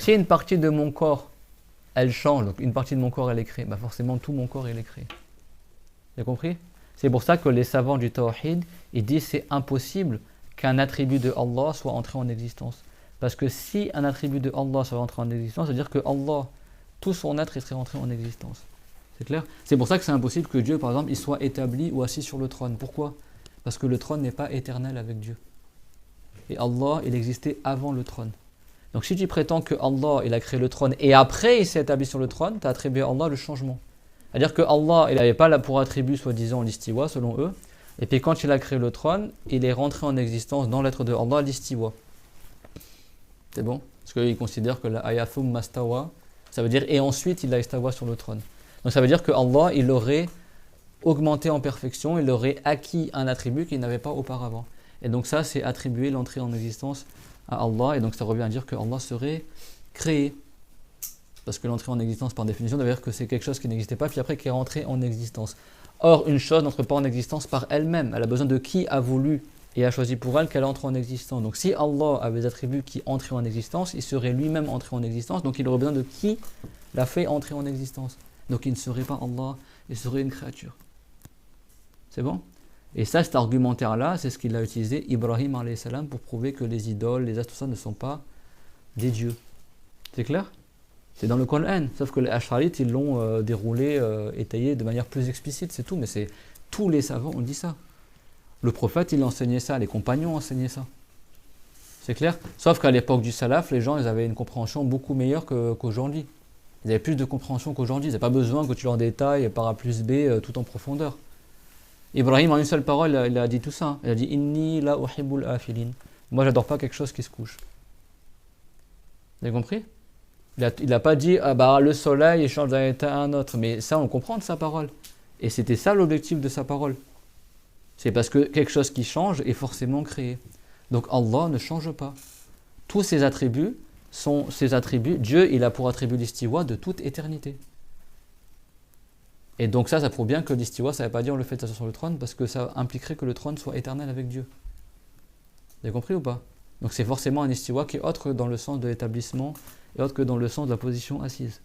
si une partie de mon corps, elle change, donc une partie de mon corps, elle est créée, bah forcément tout mon corps, il est créé. Vous avez compris? C'est pour ça que les savants du Tawhid, ils disent c'est impossible qu'un attribut de Allah soit entré en existence. Parce que si un attribut de Allah soit entré en existence, ça veut dire que Allah, tout son être, il serait entré en existence. C'est clair? C'est pour ça que c'est impossible que Dieu, par exemple, il soit établi ou assis sur le trône. Pourquoi? Parce que le trône n'est pas éternel avec Dieu. Et Allah, il existait avant le trône. Donc si tu prétends que Allah, il a créé le trône et après il s'est établi sur le trône, tu as attribué à Allah le changement. C'est-à-dire que Allah, il n'avait pas là pour attribut soi-disant l'istiwa selon eux, et puis quand il a créé le trône, il est rentré en existence dans l'être de Allah l'istiwa. C'est bon? Parce qu'ils considèrent que la ayathum mastawa, ça veut dire et ensuite il a istawa sur le trône. Donc ça veut dire que Allah, il aurait augmenté en perfection, il aurait acquis un attribut qu'il n'avait pas auparavant. Et donc ça, c'est attribuer l'entrée en existence à Allah, et donc ça revient à dire que Allah serait créé. Parce que l'entrée en existence, par définition, ça veut dire que c'est quelque chose qui n'existait pas, puis après qui est rentré en existence. Or, une chose n'entre pas en existence par elle-même. Elle a besoin de qui a voulu et a choisi pour elle qu'elle entre en existence. Donc si Allah avait des attributs qui entraient en existence, il serait lui-même entré en existence, donc il aurait besoin de qui l'a fait entrer en existence. Donc il ne serait pas Allah, il serait une créature. C'est bon? Et ça, cet argumentaire-là, c'est ce qu'il a utilisé Ibrahim alayhi salam pour prouver que les idoles, les astres, tout ça ne sont pas des dieux. C'est clair? C'est dans le Coran, sauf que les Ash'arites, ils l'ont déroulé, étayé de manière plus explicite, c'est tout, mais c'est tous les savants ont dit ça. Le prophète, il enseignait ça, les compagnons enseignaient ça. C'est clair? Sauf qu'à l'époque du salaf, les gens, ils avaient une compréhension beaucoup meilleure qu'aujourd'hui. Ils avaient plus de compréhension qu'aujourd'hui, ils n'avaient pas besoin que tu leur détailles par A plus B tout en profondeur. Ibrahim, en une seule parole, il a dit tout ça. Il a dit « Inni la uhibbul afilin ». Moi, j'adore pas quelque chose qui se couche. Vous avez compris? Il n'a pas dit ah bah, le soleil il change d'un état à un autre. Mais ça, on comprend de sa parole. Et c'était ça l'objectif de sa parole. C'est parce que quelque chose qui change est forcément créé. Donc Allah ne change pas. Tous ses attributs sont ses attributs. Dieu, il a pour attribut l'istiwa de toute éternité. Et donc ça prouve bien que l'istiwa, ça ne veut pas dire le fait de s'asseoir sur le trône, parce que ça impliquerait que le trône soit éternel avec Dieu. Vous avez compris ou pas? Donc c'est forcément un istiwa qui est autre dans le sens de l'établissement et autre que dans le sens de la position assise.